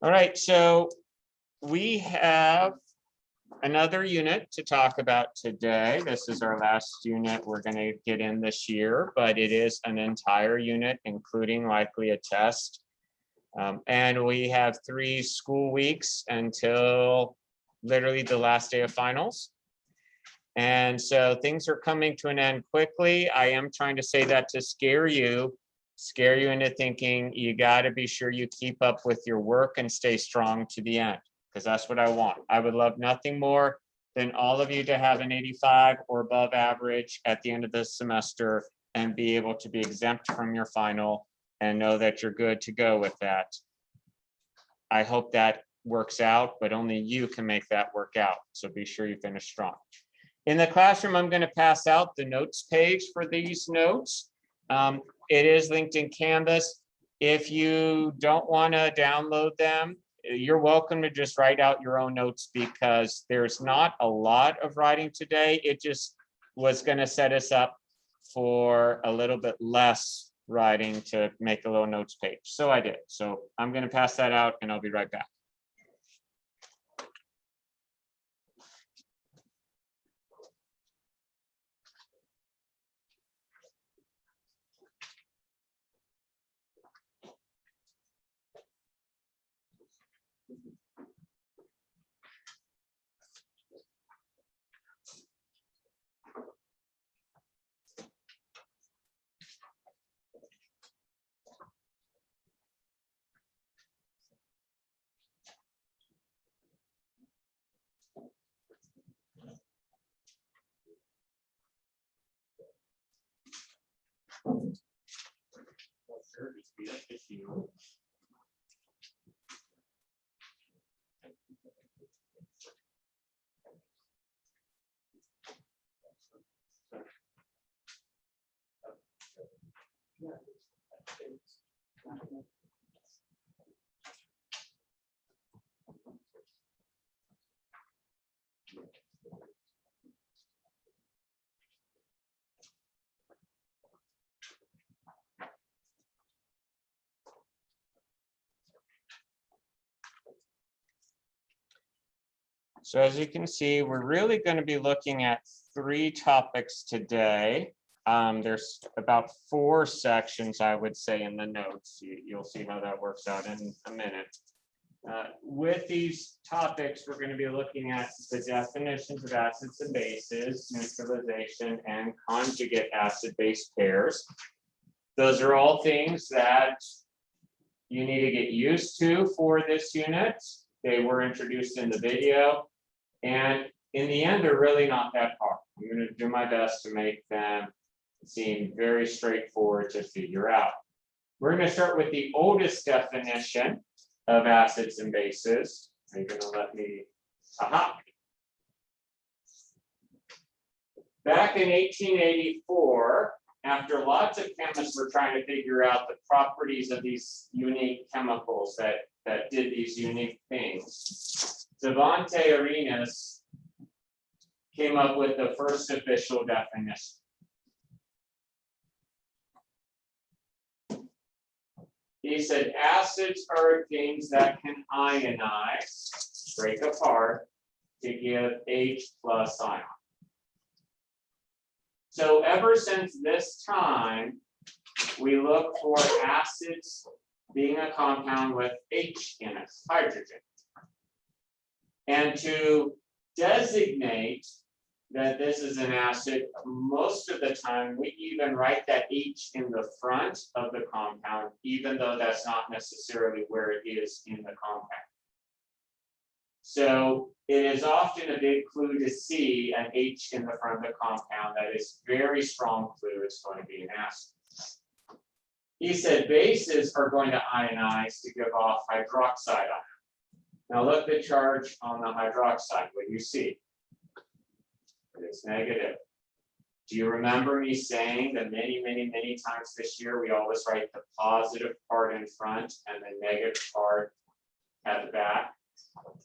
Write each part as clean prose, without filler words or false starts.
All right, so we have another unit to talk about today. This is our last unit we're going to get in this year, but it is an entire unit, including likely a test. And we have 3 school weeks until literally the last day of finals. And so things are coming to an end quickly. I am trying to say that to scare you into thinking you got to be sure you keep up with your work and stay strong to the end, because that's what I want. I would love nothing more than all of you to have an 85 or above average at the end of the semester and be able to be exempt from your final and know that you're good to go with that. I hope that works out, but only you can make that work out. So be sure you finish strong. In the classroom, I'm going to pass out the notes page for these notes. It is linked in Canvas. If you don't want to download them, you're welcome to just write out your own notes, because there's not a lot of writing today. It just was going to set us up for a little bit less writing to make a little notes page. So I did. So I'm going to pass that out and I'll be right back. So as you can see, we're really going to be looking at 3 topics today. There's about 4 sections, I would say, in the notes. You'll see how that works out in a minute. With these topics, we're going to be looking at the definitions of acids and bases, neutralization, and conjugate acid-base pairs. Those are all things that you need to get used to for this unit. They were introduced in the video. And in the end, they're really not that hard. I'm going to do my best to make them seem very straightforward to figure out. We're going to start with the oldest definition of acids and bases. Are you going to let me? Aha. Back in 1884, after lots of chemists were trying to figure out the properties of these unique chemicals that did these unique things, Devante Arenas came up with the first official definition. He said acids are things that can ionize, break apart, to give H+ ion. So ever since this time, we look for acids being a compound with H in it, hydrogen. And to designate that this is an acid, most of the time we even write that H in the front of the compound, even though that's not necessarily where it is in the compound. So it is often a big clue to see an H in the front of the compound. That is very strong clue it's going to be an acid. He said bases are going to ionize to give off hydroxide ion. Now look at the charge on the hydroxide. What do you see? It's negative. Do you remember me saying that many times this year we always write the positive part in front and the negative part at the back?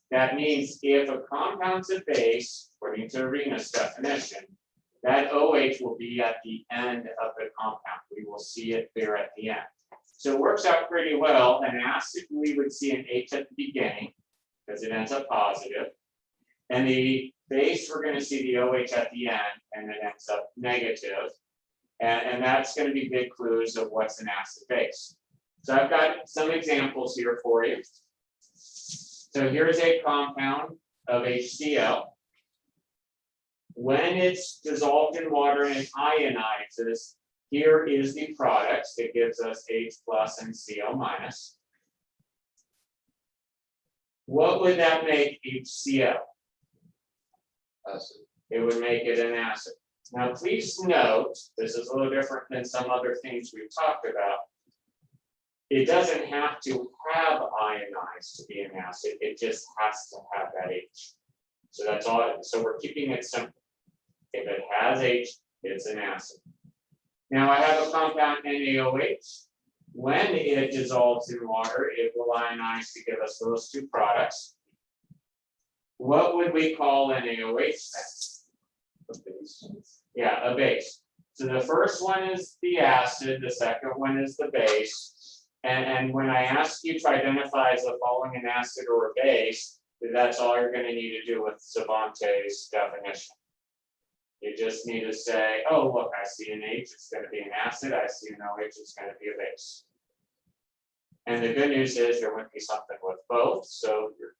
That means if a compound's a base, according to Arena's definition, that OH will be at the end of the compound. We will see it there at the end. So it works out pretty well. An acid, we would see an H at the beginning because it ends up positive. And the base, we're going to see the OH at the end, and it ends up negative. And that's going to be big clues of what's an acid base. So I've got some examples here for you. So here's a compound of HCl. When it's dissolved in water and it ionizes, here is the product that gives us H plus and Cl minus. What would that make HCl? Acid. It would make it an acid. Now, please note, this is a little different than some other things we've talked about. It doesn't have to have ionized to be an acid. It just has to have that H. So that's all. So we're keeping it simple. If it has H, it's an acid. Now I have a compound NaOH. When it dissolves in water, it will ionize to give us those two products. What would we call NaOH then? A base. Yeah, a base. So the first one is the acid, the second one is the base. And when I ask you to identify as the following an acid or a base, that's all you're going to need to do with Savante's definition. You just need to say, oh, look, I see an H, it's going to be an acid. I see an OH, it's going to be a base. And the good news is there would be something with both, so you're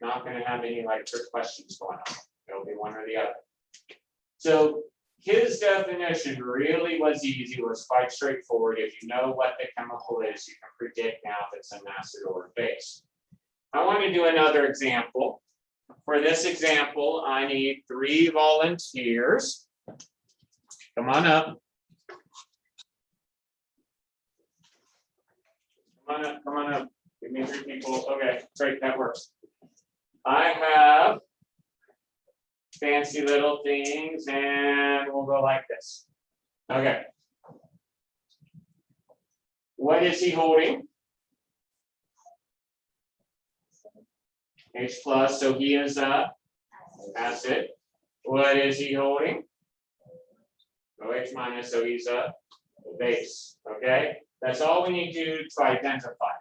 not going to have any like trick questions going on. It'll be one or the other. So his definition really was easy, was quite straightforward. If you know what the chemical is, you can predict now if it's an acid or a base. I want to do another example. For this example, I need 3 volunteers. Come on up. Come on up, come on up. Give me 3 people. Okay, great, that works. I have fancy little things, and we'll go like this. Okay. What is he holding? H plus, so he is a acid. What is he holding? OH minus, so he's a base. Okay, that's all we need to do to identify.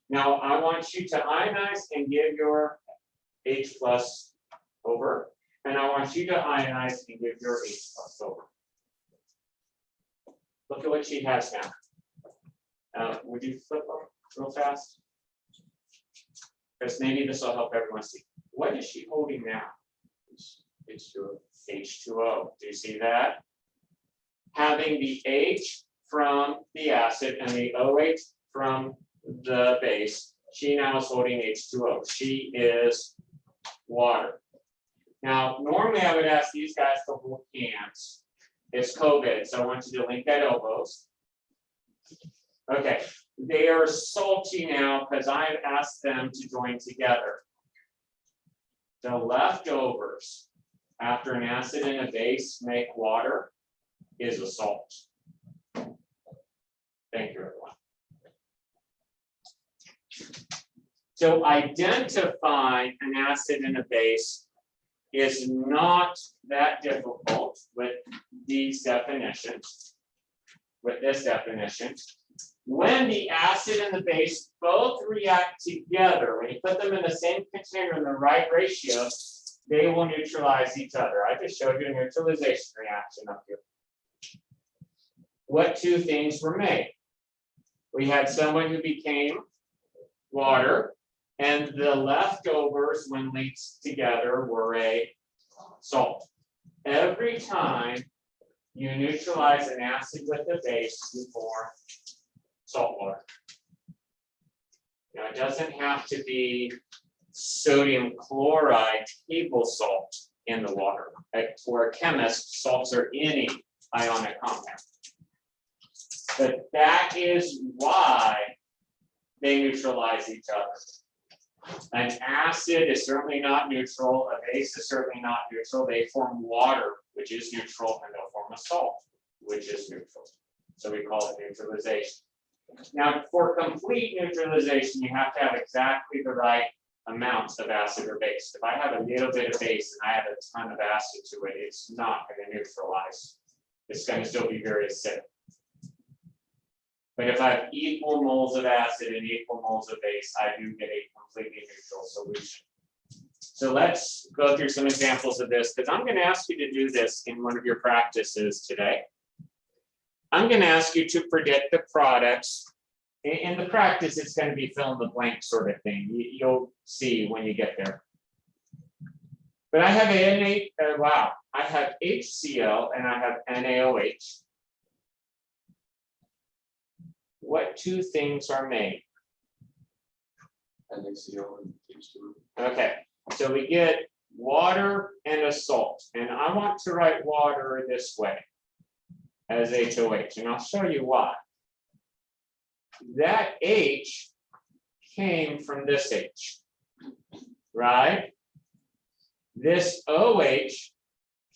Now I want you to ionize and give your H plus over, and I want you to ionize and give your H plus over. Look at what she has now. Would you flip them real fast? Because maybe this will help everyone see. What is she holding now? H2O. H2O. Do you see that? Having the H from the acid and the OH from the base, she now is holding H2O. She is water. Now, normally I would ask these guys to hold hands. It's COVID, so I want you to link at elbows. Okay, they are salty now because I've asked them to join together. The leftovers after an acid and a base make water is a salt. Thank you, everyone. So identifying an acid and a base is not that difficult with these definitions, with this definition. When the acid and the base both react together, when you put them in the same container in the right ratio, they will neutralize each other. I just showed you a neutralization reaction up here. What 2 things were made? We had someone who became water, and the leftovers, when linked together, were a salt. Every time you neutralize an acid with a base, you form salt water. Now, it doesn't have to be sodium chloride table salt in the water. For a chemist, salts are any ionic compound. But that is why they neutralize each other. An acid is certainly not neutral. A base is certainly not neutral. They form water, which is neutral, and they'll form a salt, which is neutral. So we call it neutralization. Now, for complete neutralization, you have to have exactly the right amounts of acid or base. If I have a little bit of base and I have a ton of acid to it, it's not going to neutralize. It's going to still be very acidic. But if I have equal moles of acid and equal moles of base, I do get a completely neutral solution. So let's go through some examples of this, because I'm going to ask you to do this in one of your practices today. I'm going to ask you to predict the products. In the practice, it's going to be fill in the blank sort of thing. You'll see when you get there. But I have I have HCl and I have NaOH. What two things are made? NaCl and H2O. Okay, so we get water and a salt, and I want to write water this way as HOH, and I'll show you why. That H came from this H, right? This OH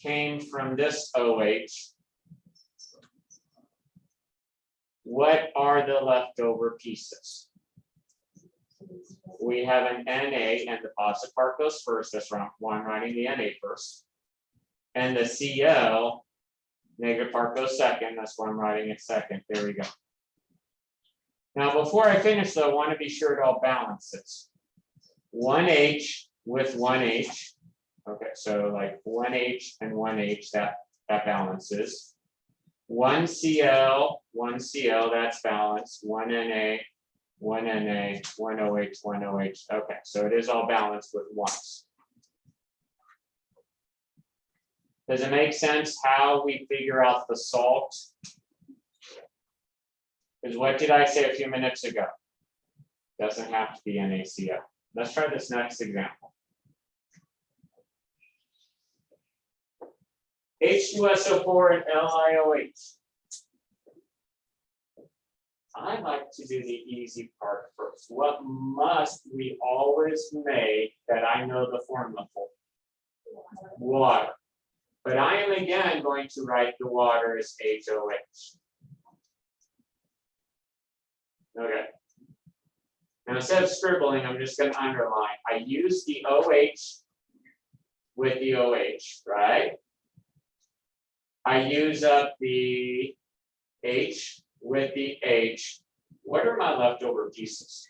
came from this OH. What are the leftover pieces? We have an Na, and the positive part goes first. That's why I'm writing the Na first. And the Cl, negative part goes second. That's why I'm writing it second. There we go. Now, before I finish, though, I want to be sure it all balances. One H with one H. Okay, so like one H and one H, that balances. One Cl, that's balanced. One Na, one OH, one OH. Okay, so it is all balanced with ones. Does it make sense how we figure out the salt? Because what did I say a few minutes ago? Doesn't have to be NaCl. Let's try this next example. H2SO4 and LiOH. I like to do the easy part first. What must we always make that I know the formula for? Water. But I am again going to write the water as HOH. Okay. Now instead of scribbling, I'm just going to underline. I use the OH with the OH, right? I use up the H with the H. What are my leftover pieces?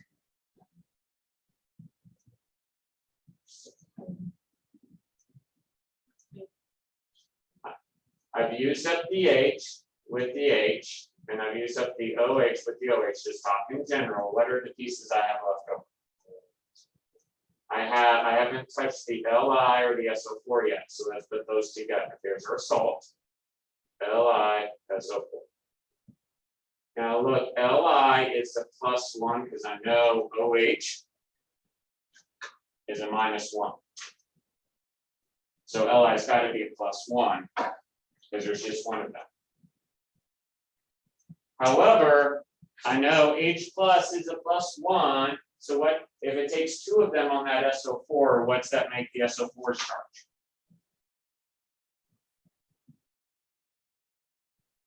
I've used up the H with the H, and I've used up the OH with the OH. Just talking in general, what are the pieces I have left over? I haven't touched the Li or the SO4 yet, so let's put those together. There's our salt. Li, SO4. Now look, Li is a +1 because I know OH is a -1. So Li's got to be a +1 because there's just one of them. However, I know H plus is a +1. So what if it takes two of them on that SO4? What's that make the SO4's charge?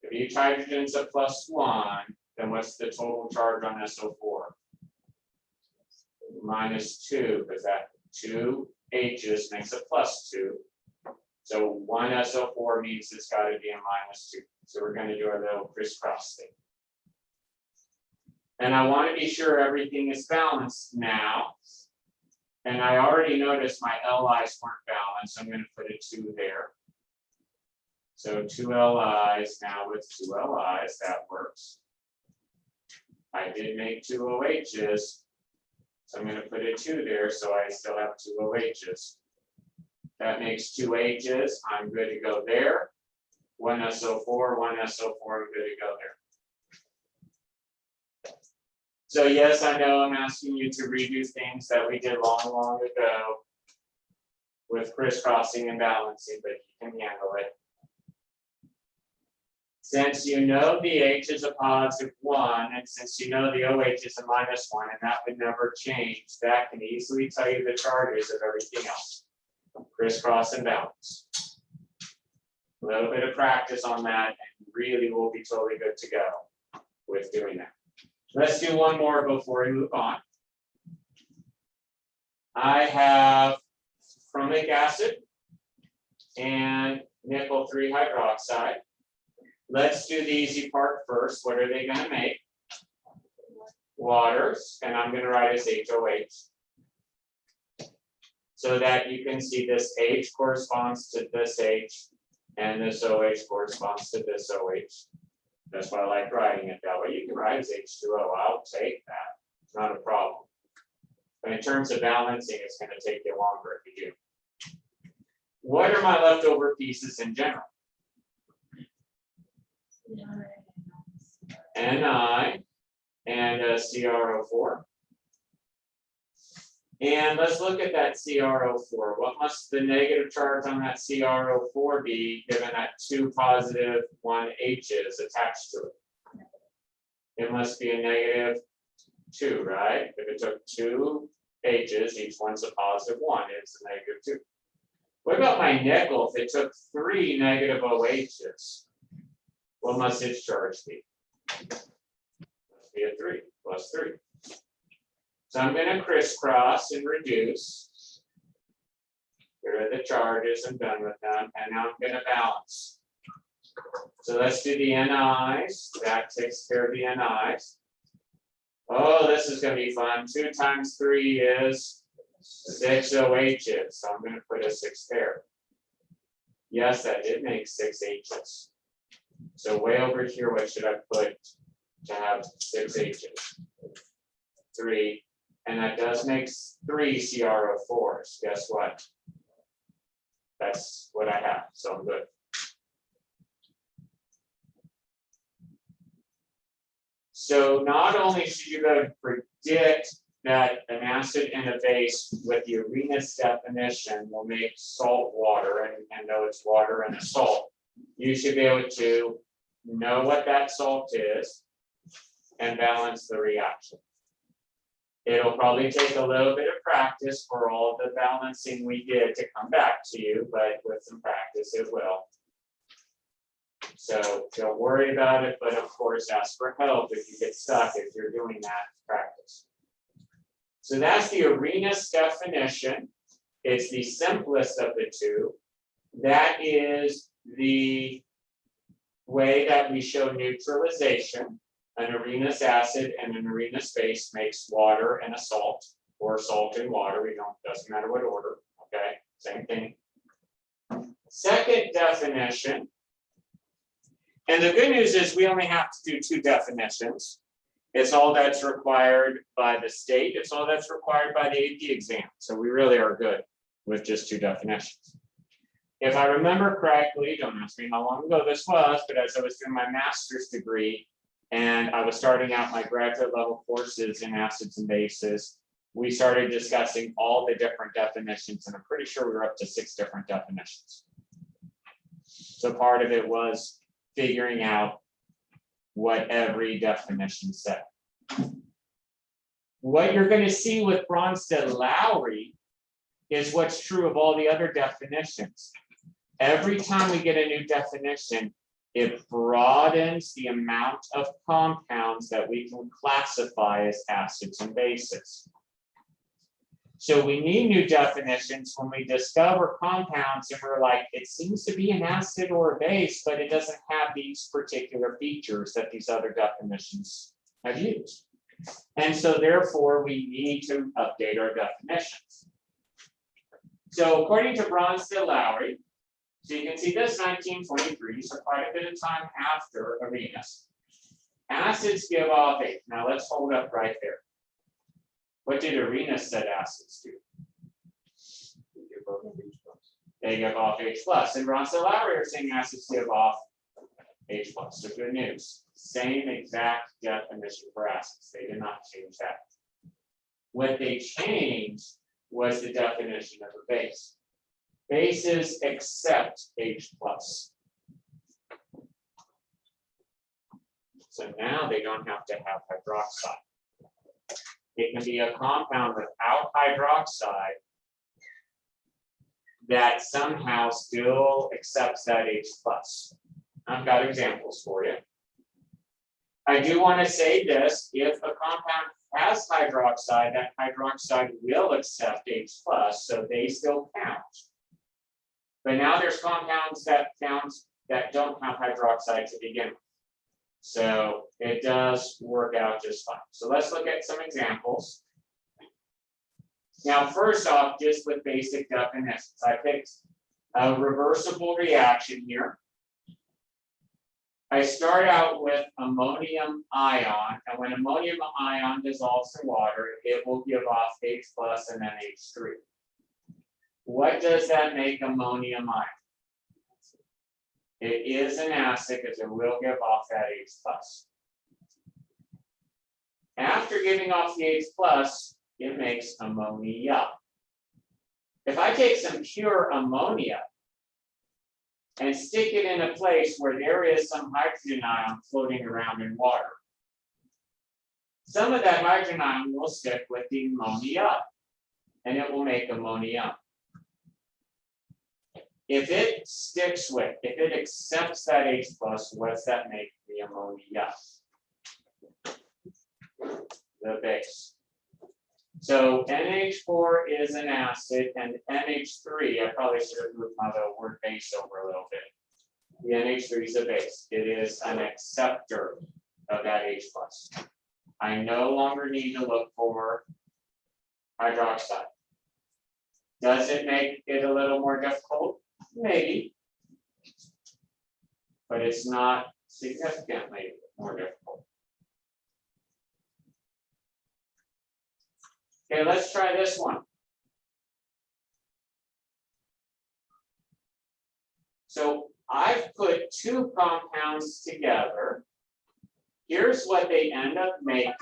If each hydrogen's a +1, then what's the total charge on SO4? -2, because that two H's makes a +2. So one SO4 means it's got to be a -2. So we're going to do our little crisscross thing. And I want to be sure everything is balanced now. And I already noticed my Li's weren't balanced, so I'm going to put a 2 there. So 2 Li's now with 2 Li's, that works. I did make 2 OHs, so I'm going to put a 2 there, so I still have 2 OHs. That makes 2 H's, I'm good to go there. 1 SO4, 1 SO4, I'm good to go there. So yes, I know I'm asking you to redo things that we did long, long ago with crisscrossing and balancing, but you can handle it. Since you know the H is a +1, and since you know the OH is a -1, and that would never change, that can easily tell you the charges of everything else. Crisscross and balance. A little bit of practice on that, and you really will be totally good to go with doing that. Let's do one more before we move on. I have chromic acid and nickel 3 hydroxide. Let's do the easy part first. What are they going to make? waters, and I'm going to write as HOH. So that you can see this H corresponds to this H, and this OH corresponds to this OH. That's why I like writing it that way. You can write as H2O. I'll take that. It's not a problem. But in terms of balancing, it's going to take you longer if you do. What are my leftover pieces in general? Ni and CrO4. And let's look at that CrO4. What must the negative charge on that CrO4 be, given that 2 positive 1 H's attached to it? It must be a -2, right? If it took 2 H's, each one's a positive 1, it's a -2. What about my nickel? If it took 3 negative OH's, what must its charge be? Must be a 3, +3. So I'm going to crisscross and reduce. Get rid of the charges, I'm done with them, and now I'm going to balance. So let's do the NI's. That takes care of the NI's. Oh, this is going to be fun. 2 times 3 is 6 OH's. So I'm going to put a 6 there. Yes, that did make 6 H's. So way over here, what should I put to have 6 H's? 3. And that does make 3 CrO4s. Guess what? That's what I have. So I'm good. So not only should you be able to predict that an acid and a base with the Arrhenius definition will make salt water and know it's water and a salt, you should be able to know what that salt is and balance the reaction. It'll probably take a little bit of practice for all the balancing we did to come back to you, but with some practice, it will. So don't worry about it, but of course, ask for help if you get stuck, if you're doing that practice. So that's the Arrhenius definition. It's the simplest of the two. That is the way that we show neutralization. An Arrhenius acid and an Arrhenius base makes water and a salt, or salt and water. Doesn't matter what order. Okay, same thing. Second definition, and the good news is we only have to do 2 definitions. It's all that's required by the state. It's all that's required by the AP exam. So we really are good with just 2 definitions. If I remember correctly, don't ask me how long ago this was, but as I was doing my master's degree, and I was starting out my graduate level courses in acids and bases, we started discussing all the different definitions, and I'm pretty sure we were up to 6 different definitions. So part of it was figuring out what every definition said. What you're going to see with Bronsted-Lowry is what's true of all the other definitions. Every time we get a new definition, it broadens the amount of compounds that we can classify as acids and bases. So we need new definitions when we discover compounds and we're like, it seems to be an acid or a base, but it doesn't have these particular features that these other definitions have used. And so therefore we need to update our definitions. So according to Bronsted-Lowry, so you can see this 1923, so quite a bit of time after Arrhenius. Acids give off H. Now let's hold up right there. What did Arrhenius said acids do? They give off H+. And Bronsted-Lowry are saying acids give off H+. So good news. Same exact definition for acids. They did not change that. What they changed was the definition of a base. Bases accept H+. So now they don't have to have hydroxide. It can be a compound without hydroxide that somehow still accepts that H+. I've got examples for you. I do want to say this, if a compound has hydroxide, that hydroxide will accept H+, so they still count. But now there's compounds that don't have hydroxide to begin with. So it does work out just fine. So let's look at some examples. Now, first off, just with basic definitions, I picked a reversible reaction here. I start out with ammonium ion, and when ammonium ion dissolves in water, it will give off H plus and then H3. What does that make ammonium ion? It is an acid because it will give off that H plus. After giving off the H plus, it makes ammonia. If I take some pure ammonia and stick it in a place where there is some hydrogen ion floating around in water, some of that hydrogen ion will stick with the ammonia, and it will make ammonia. If it sticks with, if it accepts that H plus, what's that make the ammonia? The base. So NH4 is an acid, and NH3, I probably should have moved my little word base over a little bit. The NH3 is a base. It is an acceptor of that H plus. I no longer need to look for hydroxide. Does it make it a little more difficult? Maybe. But it's not significantly more difficult. Okay, let's try this one. So I've put two compounds together. Here's what they end up making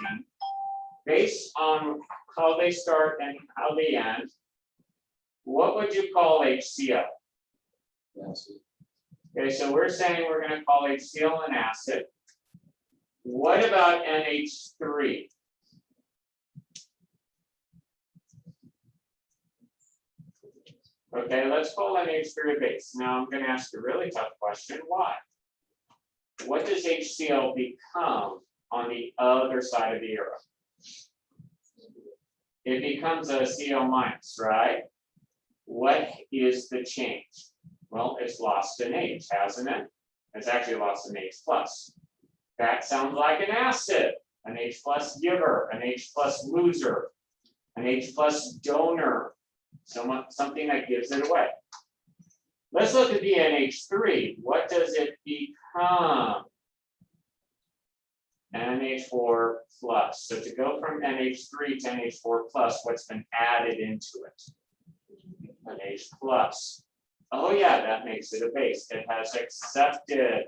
based on how they start and how they end. What would you call HCl? Acid. Okay, so we're saying we're going to call HCl an acid. What about NH3? Okay, let's call NH3 a base. Now I'm going to ask a really tough question. Why? What does HCl become on the other side of the arrow? It becomes a Cl minus, right? What is the change? Well, it's lost an H, hasn't it? It's actually lost an H plus. That sounds like an acid, an H plus giver, an H plus loser, an H plus donor, something that gives it away. Let's look at the NH3. What does it become? NH4 plus. So to go from NH3 to NH4 plus, what's been added into it? An H plus. Oh yeah, that makes it a base. It has accepted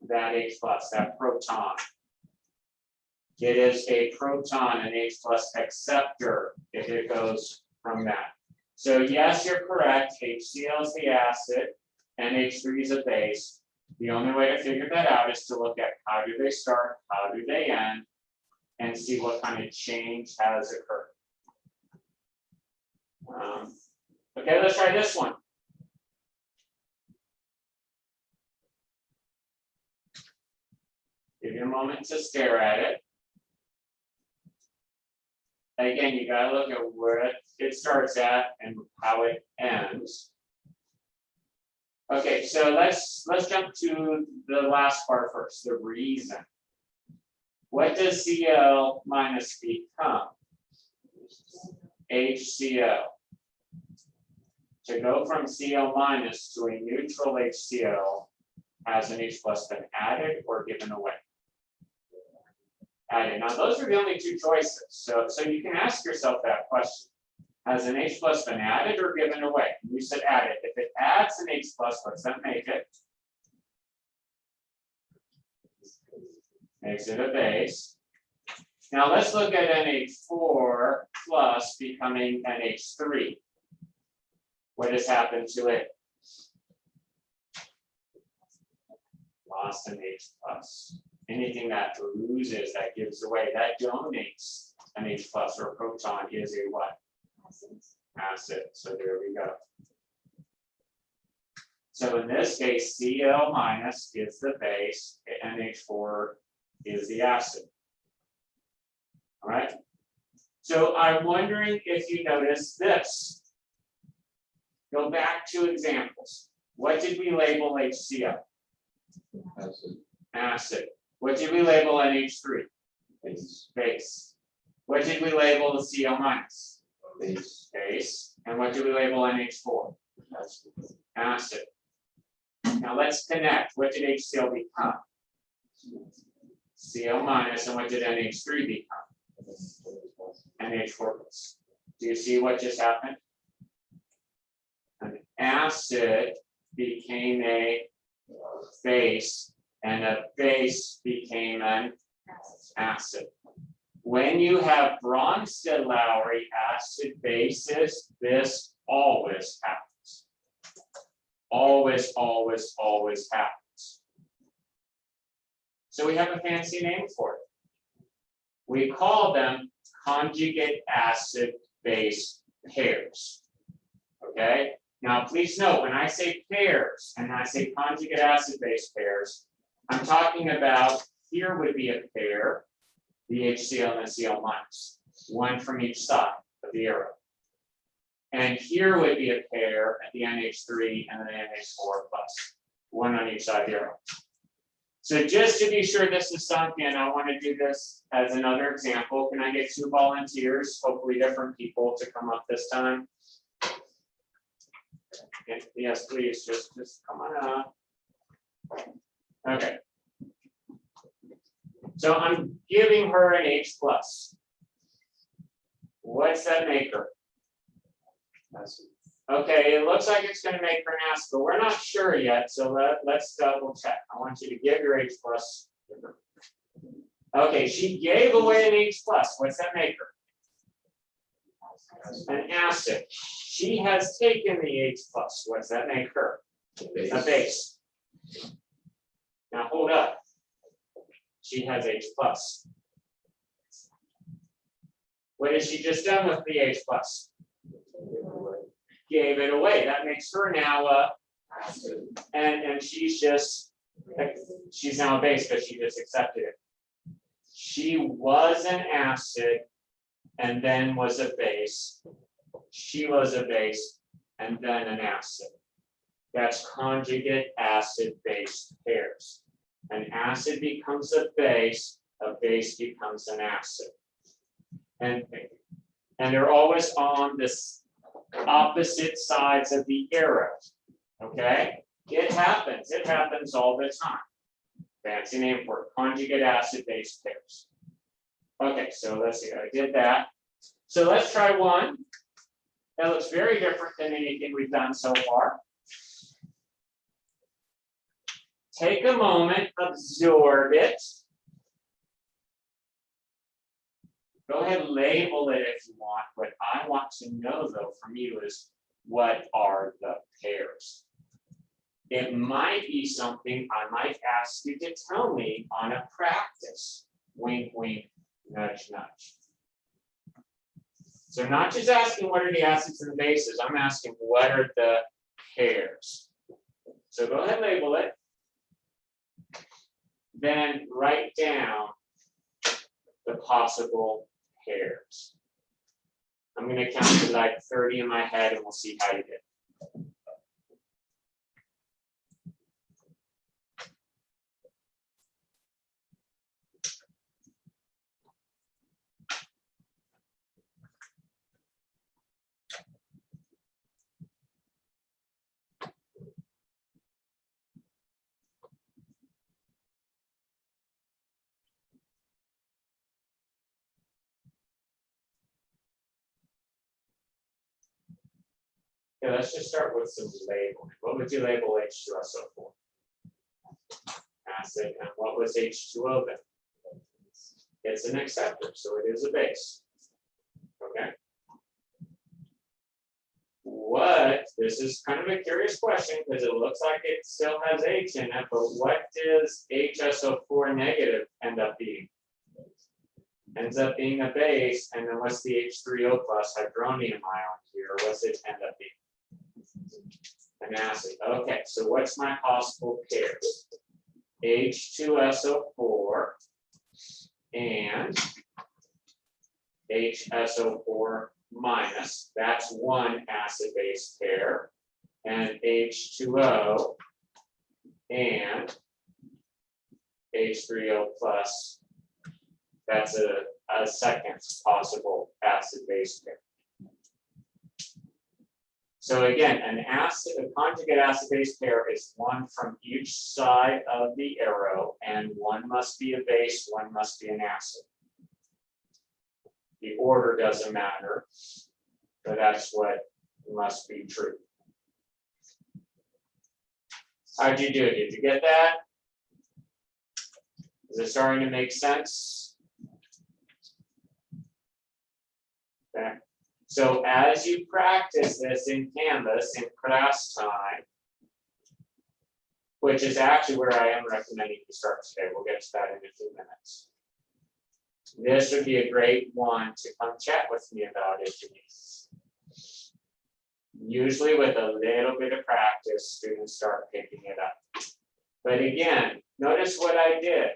that H plus, that proton. It is a proton, an H plus acceptor, if it goes from that. So yes, you're correct. HCl is the acid, NH3 is a base. The only way to figure that out is to look at how do they start, how do they end, and see what kind of change has occurred. Okay, let's try this one. Give you a moment to stare at it. Again, you gotta look at where it starts at and how it ends. Okay, so let's jump to the last part first, the reason. What does Cl minus become? HCl. To go from Cl minus to a neutral HCl, has an H plus been added or given away? Added. Now those are the only two choices. So you can ask yourself that question. Has an H plus been added or given away? You said added. If it adds an H plus, what's that make it? Makes it a base. Now let's look at NH4 plus becoming NH3. What has happened to it? Lost an H plus. Anything that loses, that gives away, that donates an H plus or a proton is a what? Acid. So there we go. So in this case, Cl minus is the base, NH4 is the acid. All right. So I'm wondering if you notice this. Go back to examples. What did we label HCl? Acid. Acid. What did we label NH3? Base. Base. What did we label the Cl minus? Base. Base. And what did we label NH4? Acid. Acid. Now let's connect. What did HCl become? Cl minus, and what did NH3 become? NH4 plus. Do you see what just happened? An acid became a base, and a base became an acid. When you have Bronsted-Lowry acid bases, this always happens. Always, always, always happens. So we have a fancy name for it. We call them conjugate acid base pairs. Okay? Now please note, when I say pairs and I say conjugate acid base pairs, I'm talking about here would be a pair, the HCl and the Cl minus, one from each side of the arrow. And here would be a pair at the NH3 and the NH4 plus, one on each side of the arrow. So just to be sure this is sunk in, I want to do this as another example. Can I get 2 volunteers, hopefully different people, to come up this time? Yes, please, just come on up. Okay. So I'm giving her an H plus. What's that make her? Acid. Okay, it looks like it's going to make her an acid, but we're not sure yet, so let's double check. I want you to give your H plus. Okay, she gave away an H plus. What's that make her? An acid. She has taken the H plus. What's that make her? Base. A base. Now hold up. She has H plus. What has she just done with the H plus? Gave it away. That makes her now and she's now a base because she just accepted it. She was an acid and then was a base. She was a base and then an acid. That's conjugate acid base pairs. An acid becomes a base becomes an acid. And they're always on this opposite sides of the arrow. Okay? It happens all the time. Fancy name for it, conjugate acid base pairs. Okay, so let's see, I did that. So let's try one. That looks very different than anything we've done so far. Take a moment, absorb it. Go ahead and label it if you want. What I want to know, though, from you is what are the pairs? It might be something I might ask you to tell me on a practice. Wink, wink, nudge, nudge. So not just asking what are the acids and the bases, I'm asking what are the pairs. So go ahead and label it. Then write down the possible pairs. I'm going to count to like 30 in my head and we'll see how you did. Okay, let's just start with some labeling. What would you label H2SO for? Acid. And what was H2O then? It's an acceptor, so it is a base. Okay. This is kind of a curious question because it looks like it still has H in it, but what does HSO4 negative end up being? Ends up being a base, and then what's the H3O plus hydronium ion here? What's it end up being? An acid. Okay, so what's my possible pairs? H2SO4 and HSO4 minus. That's one acid base pair. And H2O and H3O plus. That's a second possible acid-base pair. So again, a conjugate acid-base pair is one from each side of the arrow, and one must be a base, one must be an acid. The order doesn't matter, but that's what must be true. How'd you do it? Did you get that? Is it starting to make sense? Okay. So as you practice this in Canvas in class time, which is actually where I am recommending you start today, we'll get to that in a few minutes. This would be a great one to come chat with me about if you need. Usually with a little bit of practice, students start picking it up. But again, notice what I did.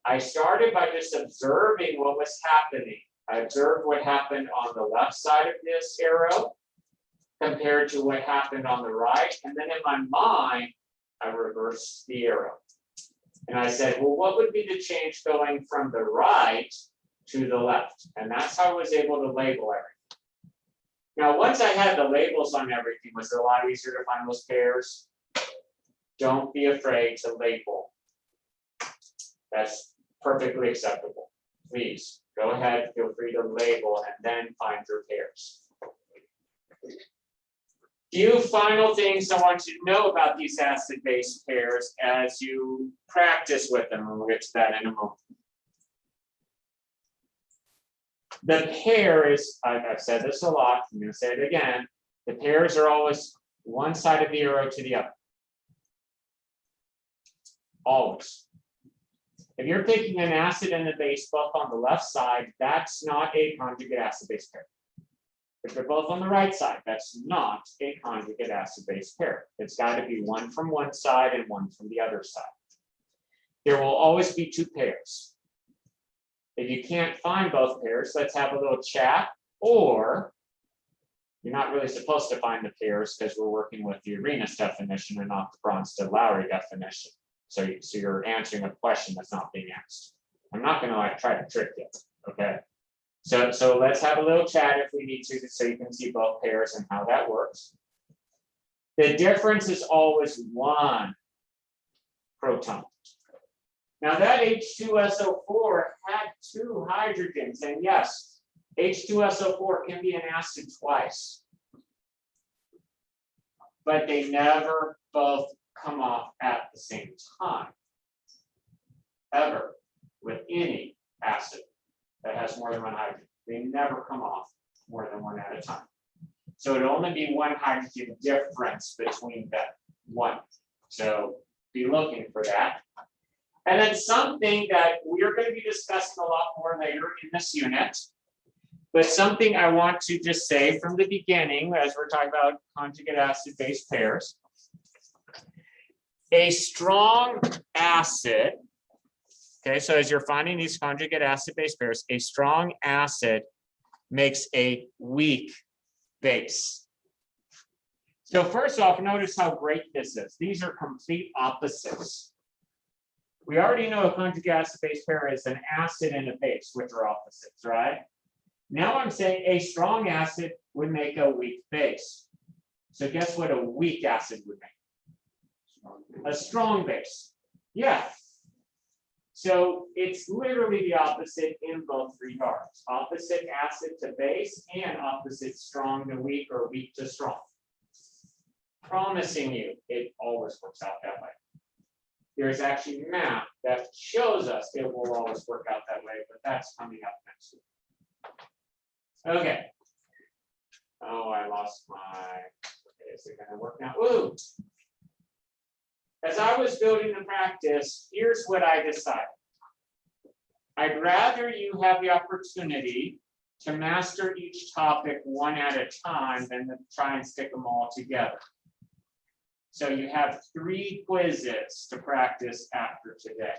I started by just observing what was happening. I observed what happened on the left side of this arrow compared to what happened on the right. And then in my mind, I reversed the arrow. And I said, well, what would be the change going from the right to the left? And that's how I was able to label everything. Now, once I had the labels on everything, was it a lot easier to find those pairs? Don't be afraid to label. That's perfectly acceptable. Please go ahead, feel free to label and then find your pairs. Few final things I want you to know about these acid-base pairs as you practice with them, and we'll get to that in a moment. The pair is, I've said this a lot, I'm going to say it again, the pairs are always one side of the arrow to the other. Always. If you're picking an acid and a base both on the left side, that's not a conjugate acid-base pair. If they're both on the right side, that's not a conjugate acid-base pair. It's got to be one from one side and one from the other side. There will always be two pairs. If you can't find both pairs, let's have a little chat, or you're not really supposed to find the pairs because we're working with the Arenas definition and not the Bronsted-Lowry definition. So you're answering a question that's not being asked. I'm not going to try to trick you, okay? So let's have a little chat if we need to, so you can see both pairs and how that works. The difference is always one proton. Now that H2SO4 had two hydrogens, and yes, H2SO4 can be an acid twice, but they never both come off at the same time, ever, with any acid that has more than one hydrogen. They never come off more than one at a time. So it'll only be one hydrogen difference between that one. So be looking for that. And then something that we're going to be discussing a lot more later in this unit, but something I want to just say from the beginning as we're talking about conjugate acid-base pairs. A strong acid, okay, so as you're finding these conjugate acid-base pairs, a strong acid makes a weak base. So first off, notice how great this is. These are complete opposites. We already know a conjugate acid-base pair is an acid and a base, which are opposites, right? Now I'm saying a strong acid would make a weak base. So guess what a weak acid would make? A strong base. Yeah. So it's literally the opposite in both regards. Opposite acid to base and opposite strong to weak or weak to strong. Promising you, it always works out that way. There's actually math that shows us it will always work out that way, but that's coming up next week. Okay. Oh, I lost my, okay, is it gonna work now? Ooh. As I was building the practice, here's what I decided. I'd rather you have the opportunity to master each topic one at a time than to try and stick them all together. So you have 3 quizzes to practice after today.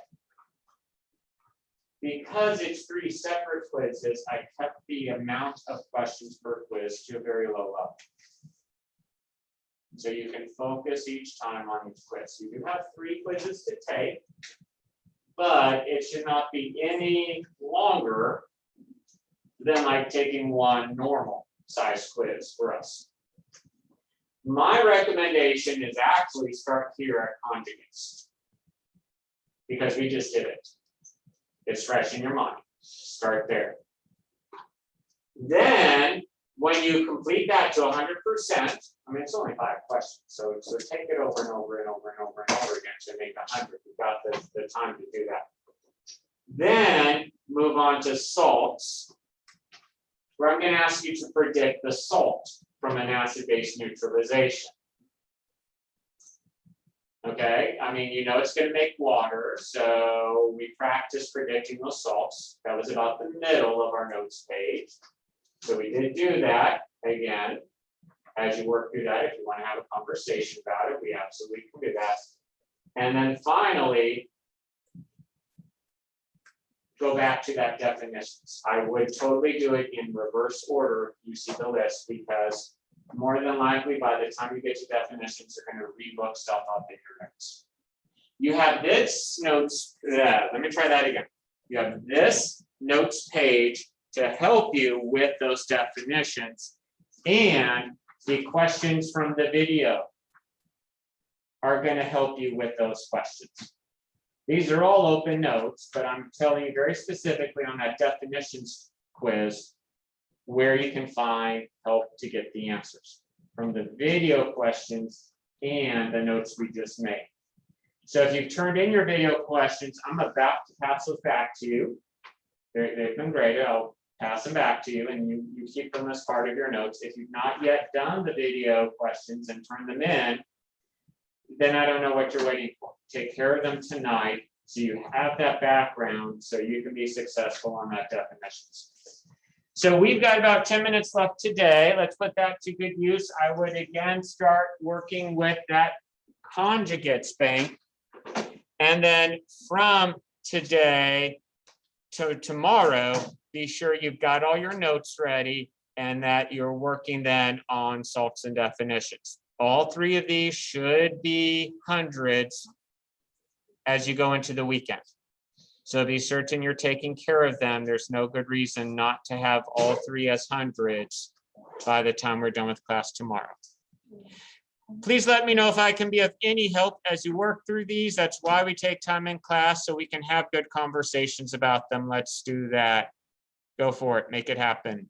Because it's 3 separate quizzes, I kept the amount of questions per quiz to a very low level. So you can focus each time on each quiz. So you do have 3 quizzes to take. but it should not be any longer than like taking one normal size quiz for us. My recommendation is actually start here at conjugates, because we just did it. It's fresh in your mind. Start there. Then, when you complete that to 100%, I mean, it's only 5 questions, so take it over and over and over and over and over again to make 100. You've got the time to do that. Then, move on to salts, where I'm going to ask you to predict the salt from an acid-base neutralization. Okay, I mean, you know it's going to make water, so we practice predicting those salts. That was about the middle of our notes page. So we did do that. Again, as you work through that, if you want to have a conversation about it, we absolutely can do that. And then finally, go back to that definitions. I would totally do it in reverse order. You see the list, because more than likely by the time you get to definitions, you're going to relook stuff up in your notes. You have this notes, let me try that again. You have this notes page to help you with those definitions, and the questions from the video are going to help you with those questions. These are all open notes, but I'm telling you very specifically on that definitions quiz where you can find help to get the answers from the video questions and the notes we just made. So if you've turned in your video questions, I'm about to pass those back to you. They've been great. I'll pass them back to you, and you keep them as part of your notes. If you've not yet done the video questions and turned them in, then I don't know what you're waiting for. Take care of them tonight so you have that background so you can be successful on that definitions. So we've got about 10 minutes left today. Let's put that to good use. I would again start working with that conjugates bank. And then from today to tomorrow, be sure you've got all your notes ready and that you're working then on salts and definitions. All 3 of these should be hundreds as you go into the weekend. So be certain you're taking care of them. There's no good reason not to have all 3 as hundreds by the time we're done with class tomorrow. Please let me know if I can be of any help as you work through these. That's why we take time in class, so we can have good conversations about them. Let's do that. Go for it. Make it happen.